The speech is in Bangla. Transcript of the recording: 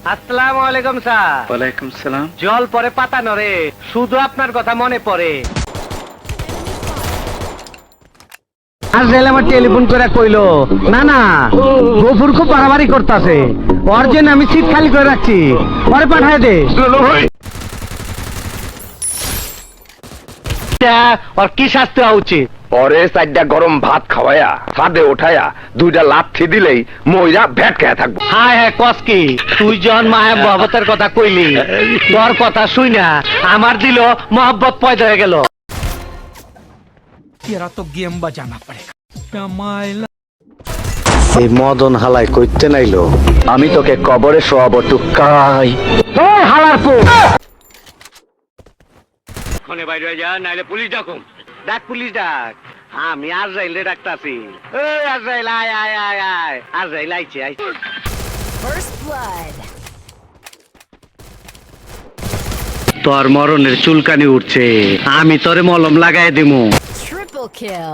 আসসালামু আলাইকুম স্যার। ওয়ালাইকুম সালাম। জল পরে পাতা নড়ে, শুধু আপনার কথা মনে পড়ে। আর জেল আমার টেলিফোন করে কইলো, না না গফুর খুব বাড়াবাড়ি করতেছে, ওর জন্য আমি সিট খালি করে রাখছি, পরে পাঠায় দে। ওর কি শাস্তি হওয়া উচিত? পরে চারটা গরম ভাত খাওয়ায়া ছাদে ওঠায়া দুইটা লাথি দিলেই মইরা ভ্যাট খেয়ে থাকবো। হায় হায় কসকি, তুই যখন মায়া মহব্বতের কথা কইলি, তোর কথা শুই না আমার দিল মহব্বত পয়দা হয়ে গেল। এই মদন হালাই কইতে নাইলো আমি তোকে কবরে শোয়াবো টুকাই। হালার পো ফোনে বাইরে হয়ে যা, নাইলে পুলিশ ডাকুম। ডাক পুলিশ ডাক, আমি আজরাইলে ডাকতাছি। এই আজরাইল আয় আয় আয় আয়, আজরাইল আইছে আইছে। First blood. তোর মরণের চুলকানি উঠছে, আমি তোরে মলম লাগাই দিমু। Triple kill.